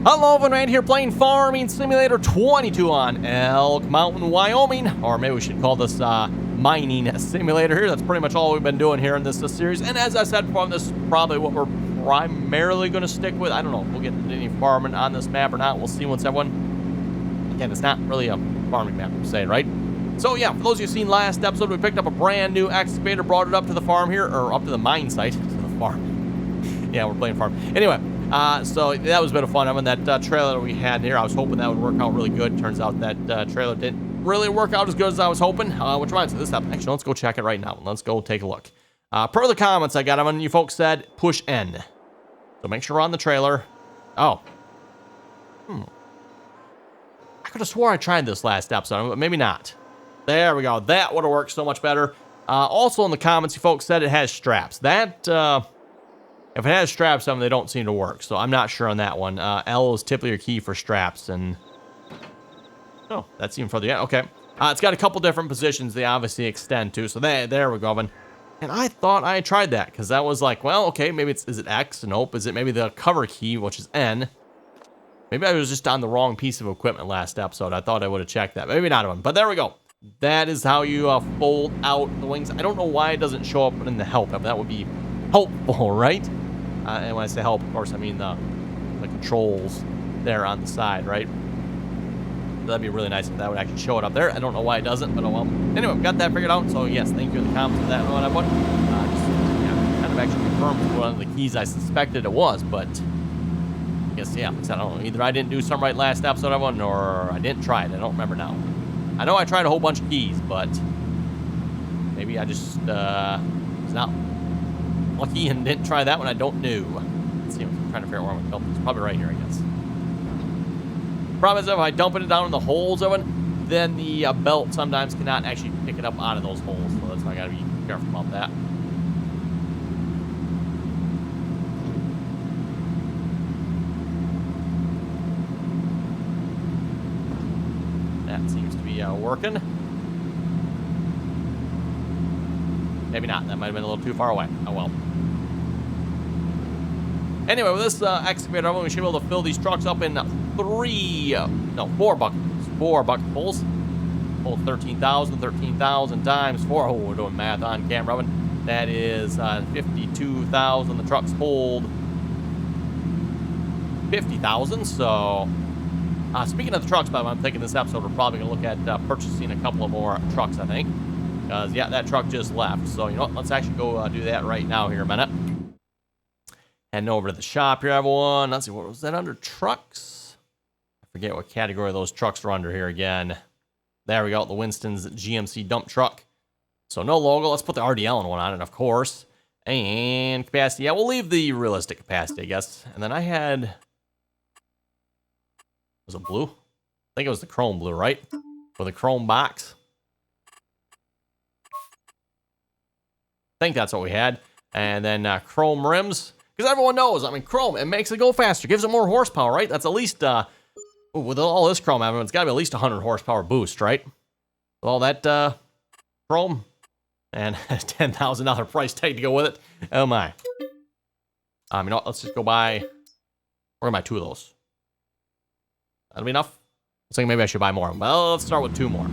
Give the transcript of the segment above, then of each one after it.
Hello, everyone, right here playing Farming Simulator 22 on Elk Mountain, Wyoming. Or maybe we should call this Mining Simulator here. That's pretty much all we've been doing here in this series. And as I said before, this is probably what we're primarily going to stick with. I don't know if we'll get into any farming on this map or not. We'll see once everyone... Again, it's not really a farming map, per se, right? So, yeah, for those of you who've seen last episode, we picked up a brand new excavator, brought it up to the farm here, or up to the mine site, to the farm. Yeah, we're playing farm. Anyway... so that was a bit of fun. I mean, that trailer we had here, I was hoping that would work out really good. Turns out that trailer didn't really work out as good as I was hoping, which reminds me of this up. Actually, let's go check it right now. Let's go take a look. Per the comments I got, I mean, you folks said push N. So make sure we're on the trailer. Oh. I could have swore I tried this last episode, but maybe not. There we go. That would have worked so much better. Also in the comments, you folks said it has straps. That... if it has straps on them, they don't seem to work. So I'm not sure on that one. L is typically your key for straps. And oh, that's even further. Yeah, okay. It's got a couple different positions they obviously extend to. So there we go. And I thought I tried that because that was like, well, okay, maybe is it X? Nope. Is it maybe the cover key, which is N? Maybe I was just on the wrong piece of equipment last episode. I thought I would have checked that. Maybe not one. But there we go. That is how you fold out the wings. I don't know why it doesn't show up in the help. That would be helpful, right? And when I say help, of course, I mean the controls there on the side, right? That'd be really nice if that would actually show it up there. I don't know why it doesn't, but oh well. Anyway, got that figured out. So yes, thank you in the comments for that one. Kind of actually confirmed one of the keys I suspected it was, but I guess, yeah, I don't know. Either I didn't do some right last episode of one, or I didn't try it. I don't remember now. I know I tried a whole bunch of keys, but maybe I just was not lucky and didn't try that one. I don't know. Let's see. I'm trying to figure out where I'm going to dump. It's probably right here, I guess. Problem is, if I dump it down in the holes of it, then the belt sometimes cannot actually pick it up out of those holes. So that's why I got to be careful about that. That seems to be working. Maybe not. That might have been a little too far away. Oh, well. Anyway, with this excavator, we should be able to fill these trucks up in 4 buckets. 4 bucketfuls. Hold 13,000 times 4. Oh, we're doing math on camera. That is 52,000. The trucks hold 50,000. So, speaking of the trucks, by the way, I'm thinking this episode, we're probably going to look at purchasing a couple of more trucks, I think. Because, yeah, that truck just left. So, you know what? Let's actually go do that right now here a minute. Heading over to the shop here, everyone. Let's see, what was that under? Trucks? I forget what category those trucks are under here again. There we go, the Winston's GMC dump truck. So, no logo. Let's put the RDAllen one on it, of course. And capacity. Yeah, we'll leave the realistic capacity, I guess. And then I had... Was it blue? I think it was the chrome blue, right? With a chrome box. I think that's what we had. And then chrome rims, because everyone knows, I mean, chrome, it makes it go faster, gives it more horsepower, right? That's at least with all this chrome, it's got to be at least 100 horsepower boost, right? With all that chrome and a $10,000 price tag to go with it. Oh my. You know what, let's just go buy, we're gonna buy 2 of those. That'll be enough. Looks like maybe I should buy more. Well, let's start with 2 more.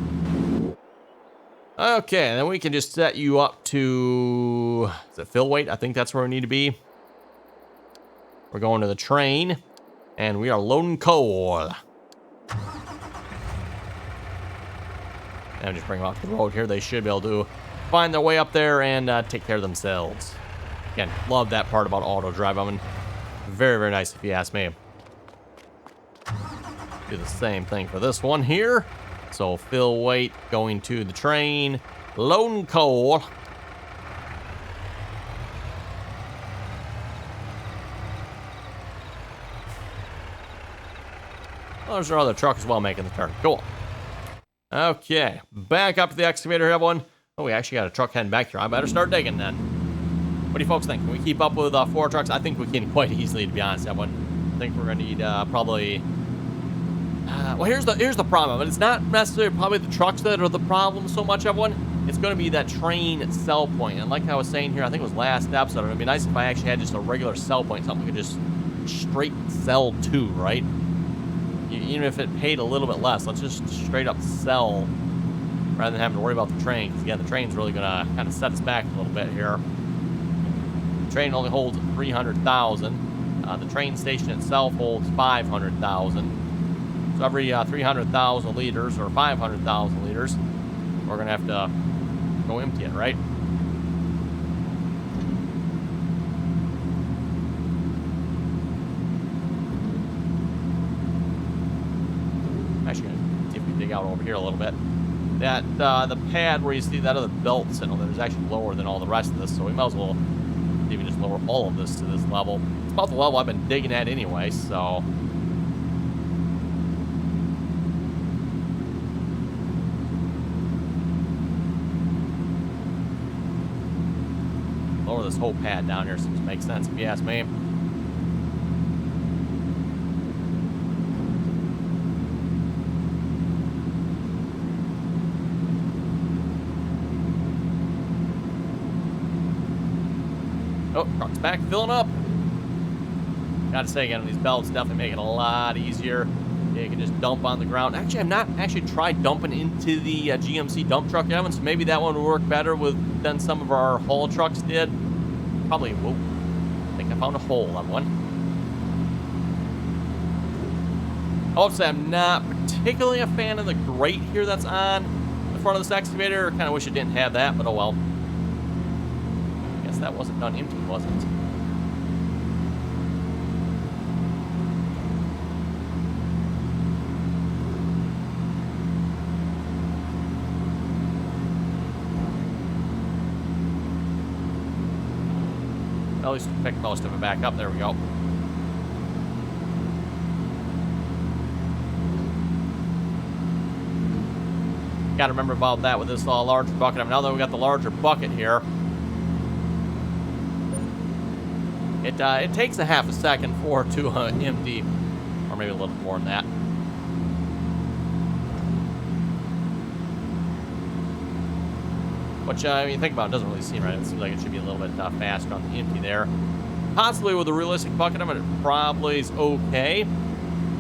Okay, and then we can just set you up to, is it fill weight? I think that's where we need to be. We're going to the train, and we are loading coal. And just bring them off the road here. They should be able to find their way up there and take care of themselves. Again, love that part about auto drive. I mean, very, very nice if you ask me. Do the same thing for this one here. So fill weight, going to the train, loading coal. Oh, there's our other truck as well making the turn. Cool. Okay, back up to the excavator here, everyone. Oh, we actually got a truck heading back here. I better start digging then. What do you folks think? Can we keep up with 4 trucks? I think we can quite easily, to be honest, everyone. I think we're going to need probably... well, here's the problem. But it's not necessarily probably the trucks that are the problem so much, everyone. It's going to be that train sell point. And like I was saying here, I think it was last episode, it would be nice if I actually had just a regular sell point, something we could just straight sell to, right? even if it paid a little bit less, let's just straight up sell rather than having to worry about the train. Because again, the train's really gonna kind of set us back a little bit here. The train only holds 300,000. The train station itself holds 500,000. So every 300,000 liters or 500,000 liters, we're gonna have to go empty it, right? Actually, gonna see if we dig out over here a little bit. That the pad where you see that other belt sitting over there is actually lower than all the rest of this, so we might as well even just lower all of this to this level. It's about the level I've been digging at anyway, so. Lower this whole pad down here seems to make sense if you ask me. Oh, truck's back filling up. Gotta say again, these belts definitely make it a lot easier. Yeah, you can just dump on the ground. Actually, I've not actually tried dumping into the GMC dump truck, Evan, so maybe that one would work better than some of our haul trucks did. Probably, whoa, I think I found a hole on one. I will say I'm not particularly a fan of the grate here that's on the front of this excavator. Kind of wish it didn't have that, but oh well. Guess that wasn't done empty, was it? At least we picked most of it back up. There we go. Got to remember about that with this larger bucket. Now that we got the larger bucket here, it takes a half a second for it to empty, or maybe a little more than that. Which, when you think about it, doesn't really seem right. It seems like it should be a little bit faster on the empty there. Possibly with a realistic bucket, it probably is okay.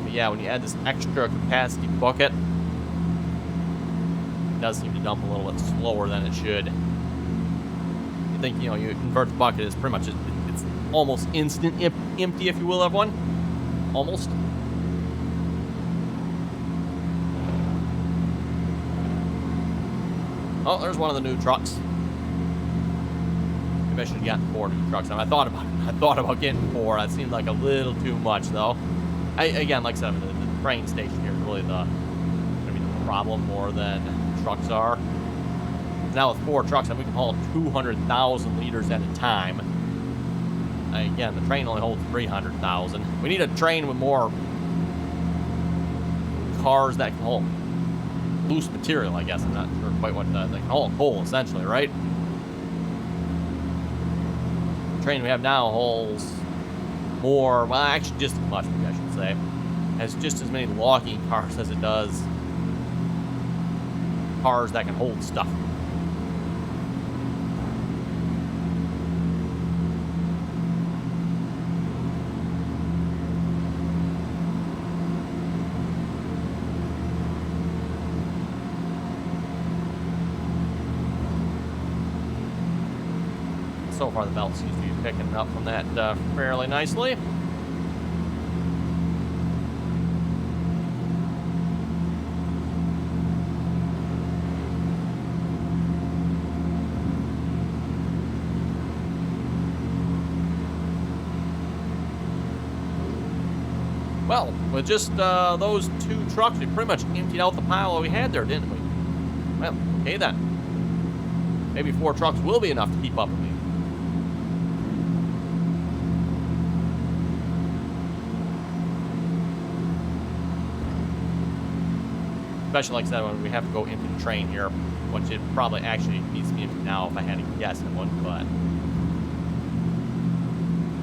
But yeah, when you add this extra capacity bucket, it does seem to dump a little bit slower than it should. You think, you convert the bucket, it's pretty much, it's almost instant empty, if you will, everyone. Almost. Oh, there's one of the new trucks. Maybe I should have gotten 4 new trucks. I thought about getting 4. That seemed like a little too much, though. Again, like I said, the train station here is really the problem more than trucks are. Now with 4 trucks, we can haul 200,000 liters at a time. Again, the train only holds 300,000. We need a train with more cars that can haul loose material, I guess. I'm not sure quite what they can haul coal, essentially, right? The train we have now hauls more, well, actually just as much, maybe I should say. It has just as many logging cars as it does cars that can hold stuff. So far, the belt seems to be picking up from that fairly nicely. Well, with just those 2 trucks, we pretty much emptied out the pile that we had there, didn't we? Well, okay then. Maybe 4 trucks will be enough to keep up with me. Especially, like I said, when we have to go into the train here, which it probably actually needs to be empty now if I had to guess at one, but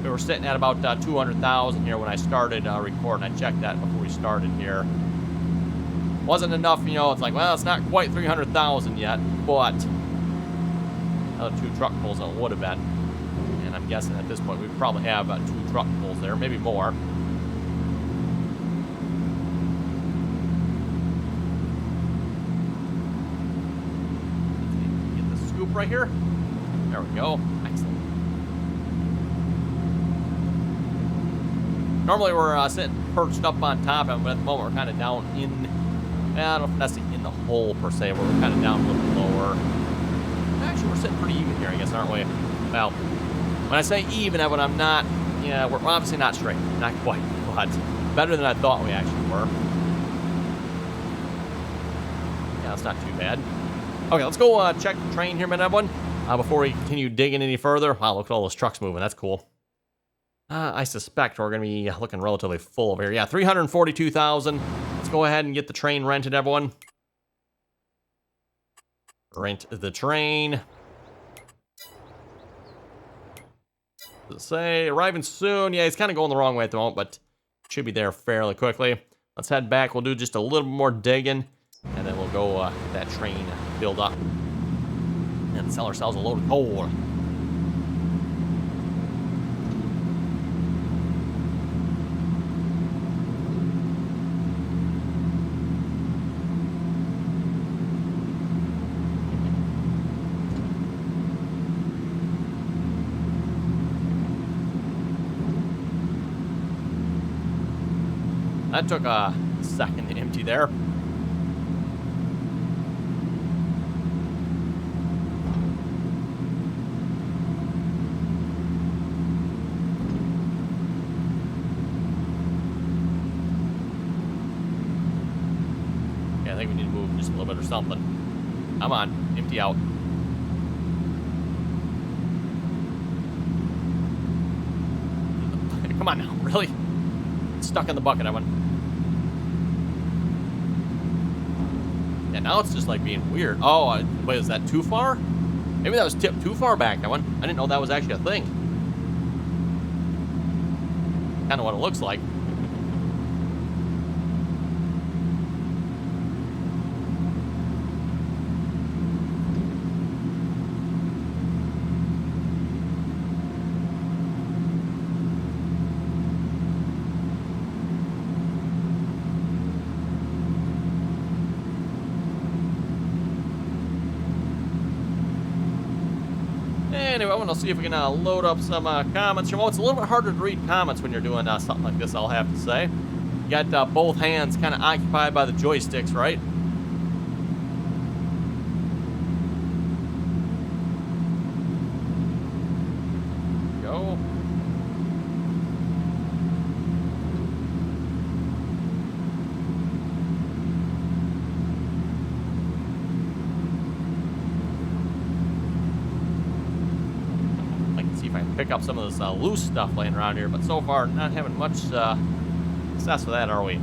we were sitting at about 200,000 here when I started recording. I checked that before we started here. Wasn't enough, it's like, well, it's not quite 300,000 yet, but another 2 truck pulls it would have been. And I'm guessing at this point we probably have 2 truck pulls there, maybe more. right here. There we go. Excellent. Normally we're sitting perched up on top of it, but at the moment we're kind of down in, I don't know if that's in the hole per se, but we're kind of down a little lower. Actually, we're sitting pretty even here, I guess, aren't we? Well, when I say even, Evan, I'm not, yeah, we're obviously not straight. Not quite, but better than I thought we actually were. Yeah, that's not too bad. Okay, let's go check the train here, man, everyone. Before we continue digging any further. Wow, look at all those trucks moving. That's cool. I suspect we're going to be looking relatively full over here. Yeah, 342,000. Let's go ahead and get the train rented, everyone. Rent the train. Does it say arriving soon? Yeah, he's kind of going the wrong way at the moment, but should be there fairly quickly. Let's head back. We'll do just a little more digging, and then we'll go get that train filled up and sell ourselves a load of coal. That took a second to empty there. Yeah, I think we need to move just a little bit or something. Come on, empty out. Come on now, really? Stuck in the bucket, Evan. Yeah, now it's just like being weird. Oh, wait, is that too far? Maybe that was tipped too far back, Evan. I didn't know that was actually a thing. Kind of what it looks like. Anyway, I want to see if we can load up some comments. You know, it's a little bit harder to read comments when you're doing something like this, I'll have to say. You got both hands kind of occupied by the joysticks, right? Go. Pick up some of this loose stuff laying around here, but so far not having much success with that, are we?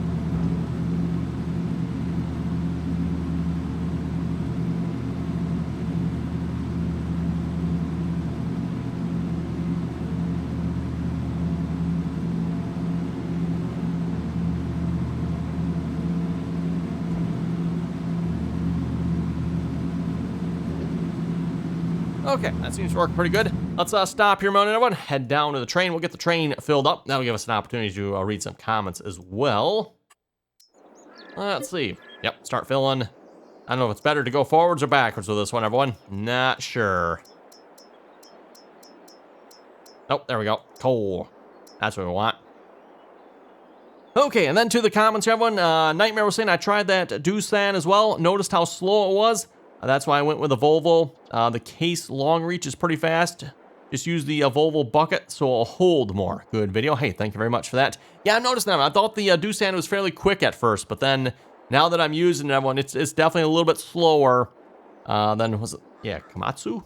Okay, that seems to work pretty good. Let's stop here a moment, everyone. Head down to the train. We'll get the train filled up. That'll give us an opportunity to read some comments as well. Let's see. Yep, start filling. I don't know if it's better to go forwards or backwards with this one, everyone. Not sure. Oh, there we go. Coal. That's what we want. Okay, and then to the comments, everyone. Nightmare was saying I tried that Doosan as well. Noticed how slow it was. That's why I went with a Volvo. The case long reach is pretty fast. Just use the Volvo bucket so it'll hold more. Good video. Hey, thank you very much for that. Yeah, I noticed that. I thought the Doosan was fairly quick at first, but then now that I'm using that one, it's definitely a little bit slower than, was it? Yeah, Komatsu?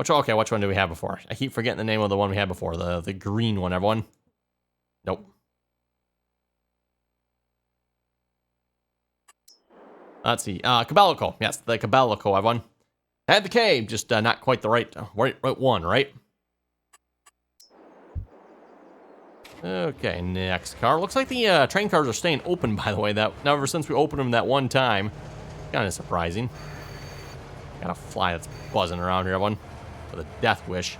Okay, which one do we have before? I keep forgetting the name of the one we had before. The green one, everyone. Nope. Let's see. Cabalico. Yes, the Cabalico, everyone. Had the K, just not quite the right one, right? Okay, next car. Looks like the train cars are staying open, by the way. Now, ever since we opened them that one time. Kind of surprising. Got a fly that's buzzing around here, everyone. With a death wish.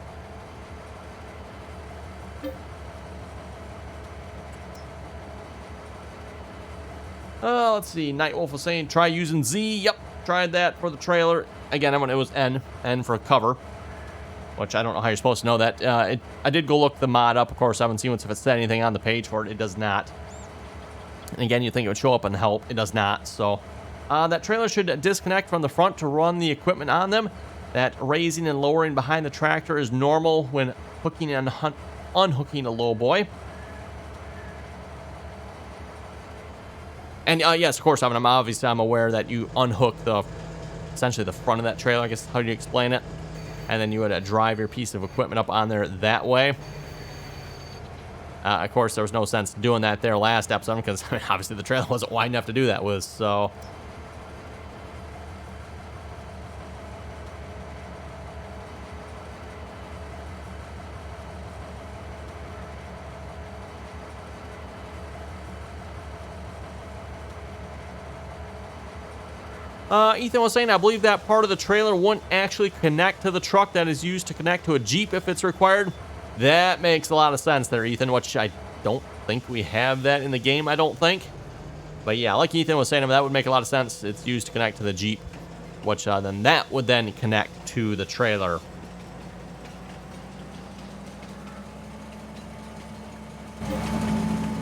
Let's see. Nightwolf was saying try using Z. Yep, tried that for the trailer. again, it was N for cover, which I don't know how you're supposed to know that. I did go look the mod up. Of course, I haven't seen if it said anything on the page for it. It does not. And again, you think it would show up in help. It does not. So that trailer should disconnect from the front to run the equipment on them. That raising and lowering behind the tractor is normal when hooking and unhooking a low boy. And yes, of course, I'm aware that you unhook essentially the front of that trailer. I guess how do you explain it? And then you would drive your piece of equipment up on there that way. Of course, there was no sense doing that there last episode because obviously the trailer wasn't wide enough to do that with. So. Ethan was saying, I believe that part of the trailer wouldn't actually connect to the truck that is used to connect to a Jeep if it's required. That makes a lot of sense there, Ethan, which I don't think we have that in the game, I don't think. But yeah, like Ethan was saying, that would make a lot of sense. It's used to connect to the Jeep, which then that would then connect to the trailer.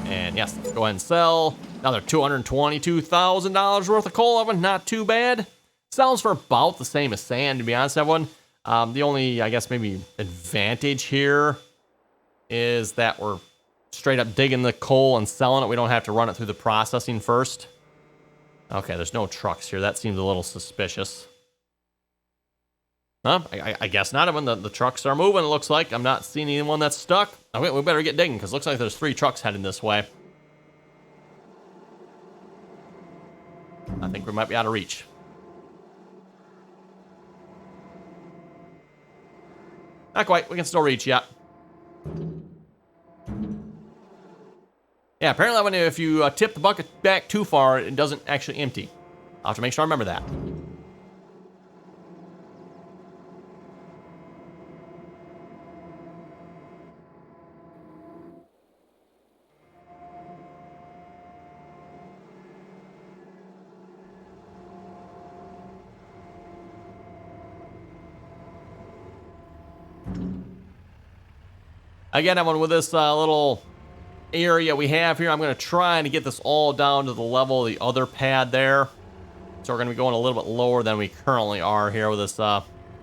And yes, let's go ahead and sell. Another $222,000 worth of coal oven, not too bad. Sells for about the same as sand, to be honest, everyone. The only, I guess, maybe advantage here is that we're straight up digging the coal and selling it. We don't have to run it through the processing first. Okay, there's no trucks here. That seems a little suspicious. Huh? I guess not. When the trucks are moving, it looks like. I'm not seeing anyone that's stuck. Okay, we better get digging because it looks like there's 3 trucks heading this way. I think we might be out of reach. Not quite. We can still reach yet. Yeah, apparently if you tip the bucket back too far, it doesn't actually empty. I'll have to make sure I remember that. Again, everyone, with this little area we have here, I'm going to try and get this all down to the level of the other pad there. So we're going to be going a little bit lower than we currently are here with this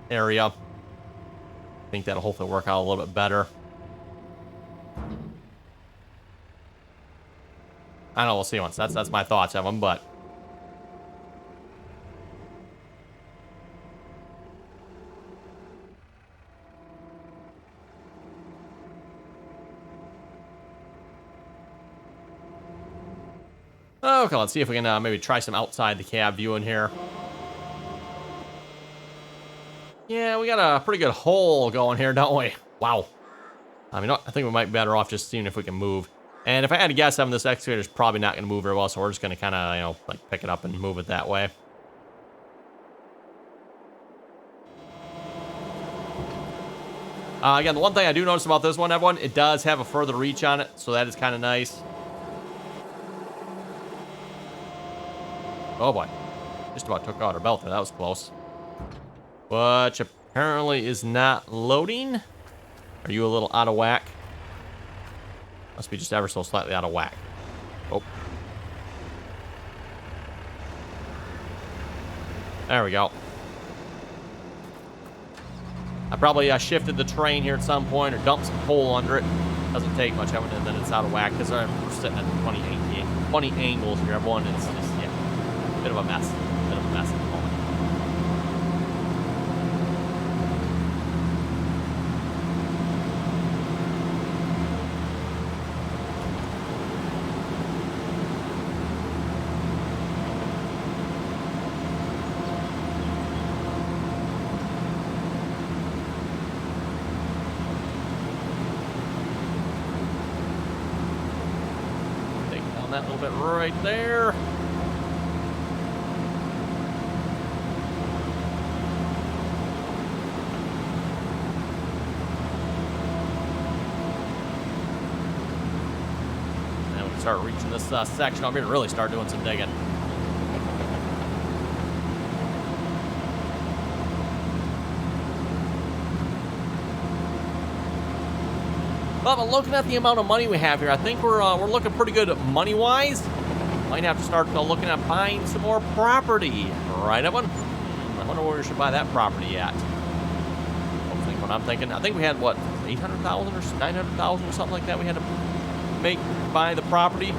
area. I think that'll hopefully work out a little bit better. I don't know, we'll see once. That's my thoughts of them, but... Okay, let's see if we can maybe try some outside the cab view in here. Yeah, we got a pretty good hole going here, don't we? Wow. I mean, I think we might be better off just seeing if we can move. And if I had to guess, this excavator is probably not going to move very well, so we're just going to kind of, like pick it up and move it that way. Again, the one thing I do notice about this one, everyone, it does have a further reach on it, so that is kind of nice. Oh boy, just about took out our belt there. That was close. Which apparently is not loading. Are you a little out of whack? Must be just ever so slightly out of whack. Oh. There we go. I probably shifted the train here at some point or dumped some coal under it. Doesn't take much of it, and then it's out of whack because we're sitting at 20 angles here, everyone. It's just, yeah. Bit of a mess. Bit of a mess at the moment. Take down that little bit right there. Start reaching this section over here to really start doing some digging. Well, but looking at the amount of money we have here, I think we're looking pretty good money-wise. Might have to start looking at buying some more property. Right, Evan? I wonder where we should buy that property at. What I'm thinking. I think we had, what, 800,000 or 900,000 or something like that we had to buy the property.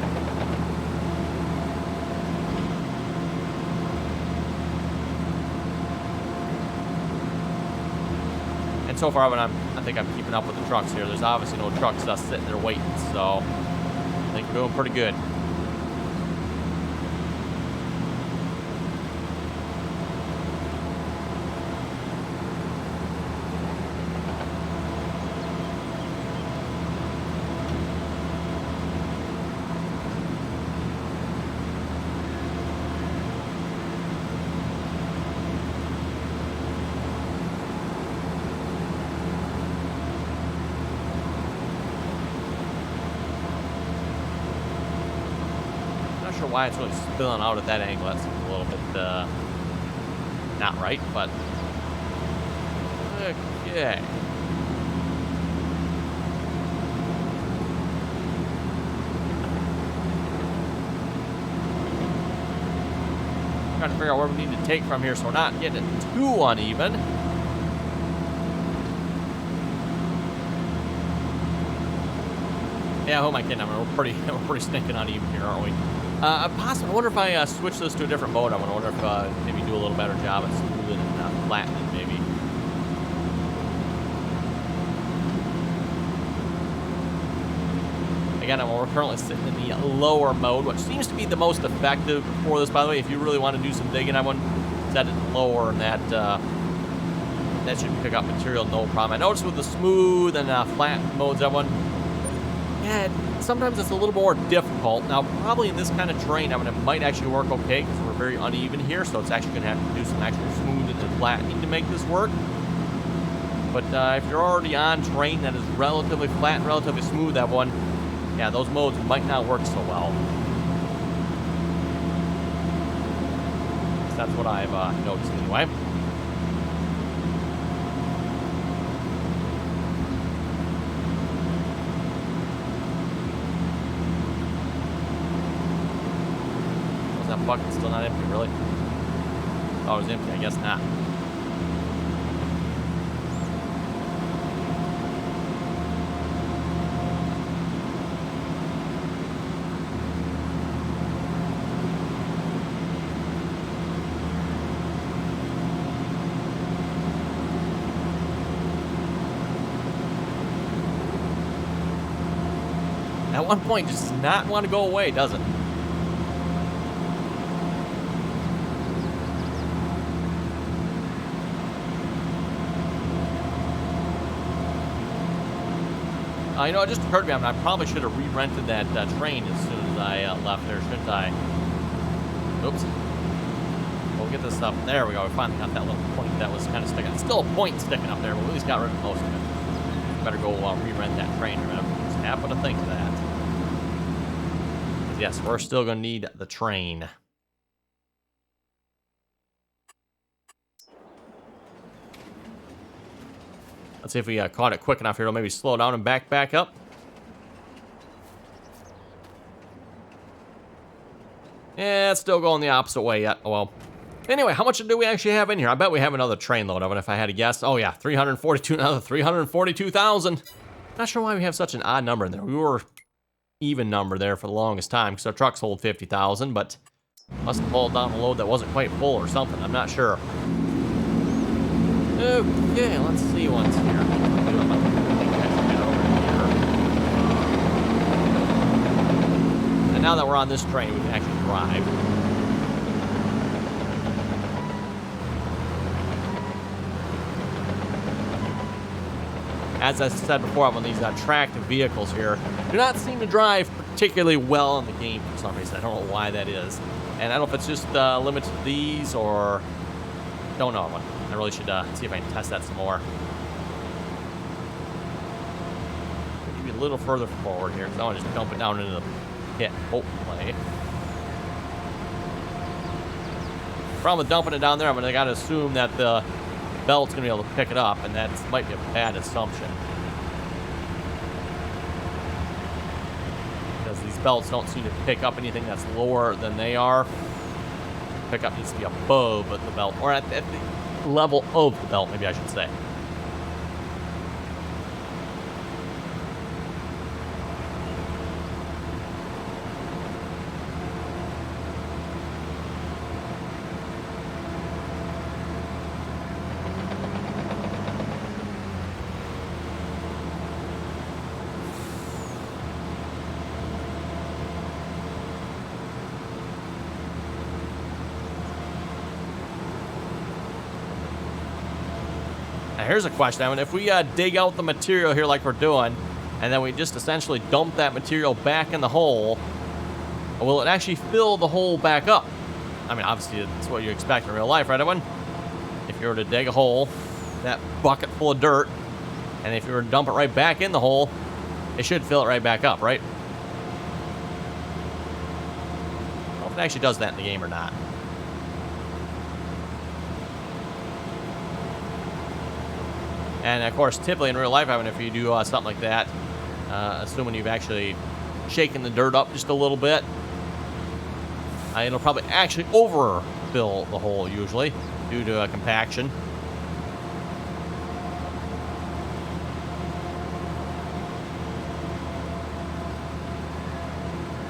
And so far, I think I'm keeping up with the trucks here. There's obviously no trucks sitting there waiting, so I think we're doing pretty good. Why it's really spilling out at that angle. That's a little bit not right, but okay. Trying to figure out where we need to take from here so we're not getting it too uneven. Yeah, who am I kidding? I mean, we're pretty stinking uneven here, aren't we? Possibly. I wonder if I switch this to a different mode. I wonder if maybe do a little better job at smoothing and flattening, maybe. Again, we're currently sitting in the lower mode, which seems to be the most effective for this. By the way, if you really want to do some digging, I would set it lower, and that should pick up material no problem. I noticed with the smooth and flat modes, yeah, sometimes it's a little more difficult. Now, probably in this kind of terrain, it might actually work okay because we're very uneven here, so it's actually going to have to do some actual smoothing and flattening to make this work. But if you're already on terrain that is relatively flat and relatively smooth, yeah, those modes might not work so well. That's what I've noticed anyway. Bucket's still not empty, really? Oh, it was empty. I guess not. At one point, just does not want to go away, does it? You know, it just occurred to me, I probably should have re-rented that train as soon as I left there, shouldn't I? Oops. We'll get this up. There we go. We finally got that little point that was kind of sticking. It's still a point sticking up there, but we at least got rid of most of it. Better go re-rent that train, remember? Just happen to think of that. Yes, we're still going to need the train. Let's see if we caught it quick enough here. It'll maybe slow down and back up. Yeah, it's still going the opposite way yet. Oh, well. Anyway, how much do we actually have in here? I bet we have another train load of it if I had to guess. Oh, yeah, 342, another 342,000. Not sure why we have such an odd number in there. We were even number there for the longest time because our trucks hold 50,000, but must have pulled down a load that wasn't quite full or something. I'm not sure. Okay, let's see what's here. And now that we're on this train, we can actually drive. As I said before, on these tractive vehicles here, do not seem to drive particularly well in the game for some reason. I don't know why that is. And I don't know if it's just limited to these or... Don't know. I really should see if I can test that some more. Maybe a little further forward here, because I want to just dump it down into the pit, hopefully. Problem with dumping it down there, I got to assume that the belt's going to be able to pick it up, and that might be a bad assumption. belts don't seem to pick up anything that's lower than they are. Pickup needs to be above the belt, or at the level of the belt, maybe I should say. Now here's a question. I mean, if we dig out the material here like we're doing, and then we just essentially dump that material back in the hole, will it actually fill the hole back up? I mean, obviously, it's what you expect in real life, right, everyone? If you were to dig a hole, that bucket full of dirt, and if you were to dump it right back in the hole, it should fill it right back up, right? I don't know if it actually does that in the game or not. And of course, typically in real life, I mean, if you do something like that, assuming you've actually shaken the dirt up just a little bit, it'll probably actually overfill the hole usually due to compaction.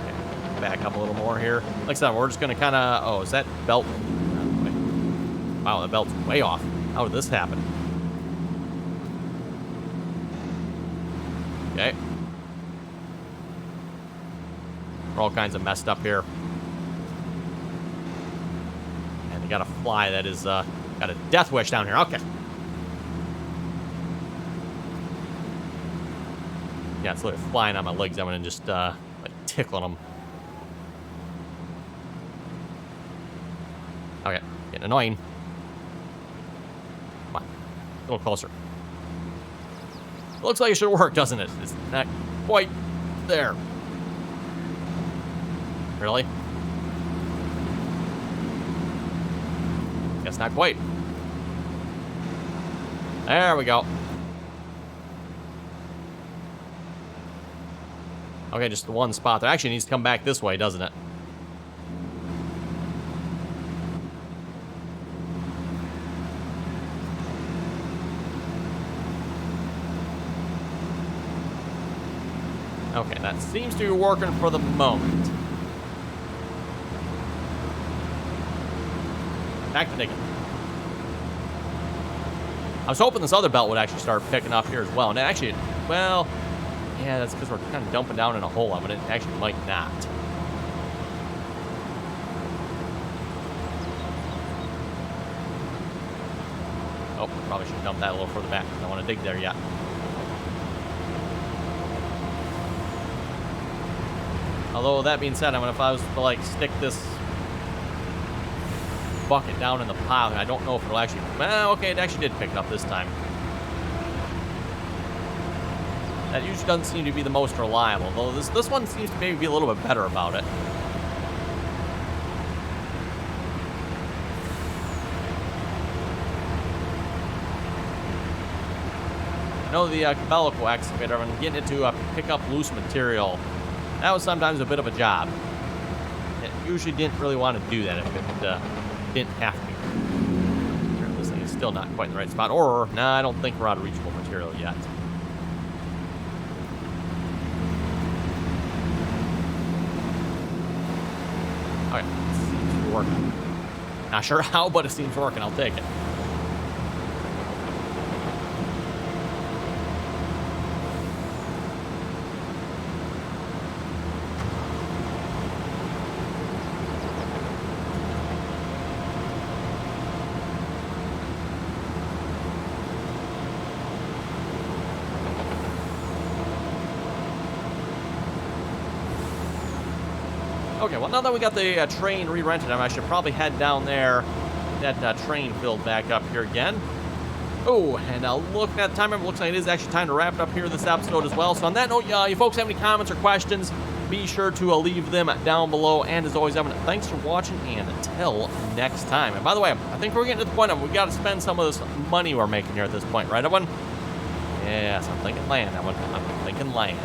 Okay, back up a little more here. Like I said, we're just going to kind of... Oh, is that belt? Wow, the belt's way off. How did this happen? Okay. We're all kinds of messed up here. And they got a fly that is, got a death wish down here. Okay. Yeah, it's literally flying on my legs. I'm gonna just, like, tickling them. Okay, getting annoying. Come on, a little closer. Looks like it should work, doesn't it? It's not quite there. Really? Guess not quite. There we go. Okay, just the one spot there. Actually, it needs to come back this way, doesn't it? Okay, that seems to be working for the moment. Back to digging. I was hoping this other belt would actually start picking up here as well. And actually, well, yeah, that's because we're kind of dumping down in a hole. I mean, it actually might not. Oh, probably should dump that a little further back. I don't want to dig there yet. Although, that being said, I mean, if I was to, like, stick this bucket down in the pile, I don't know if it'll actually... Well, okay, it actually did pick it up this time. That usually doesn't seem to be the most reliable, though this one seems to maybe be a little bit better about it. I know the Cabelico excavator, I'm getting it to pick up loose material. That was sometimes a bit of a job. It usually didn't really want to do that if it didn't have to. This thing is still not quite in the right spot. Or, nah, I don't think we're out of reachable material yet. Okay, seems to be working. Not sure how, but it seems working. I'll take it. Okay, well, now that we got the train re-rented, I should probably head down there, get that train filled back up here again. Oh, and looking at the time, it looks like it is actually time to wrap it up here this episode as well. So on that note, you folks have any comments or questions, be sure to leave them down below. And as always, Evan, thanks for watching, and until next time. And by the way, I think we're getting to the point of we got to spend some of this money we're making here at this point, right, Evan? Yes, I'm thinking land, Evan. I'm thinking land.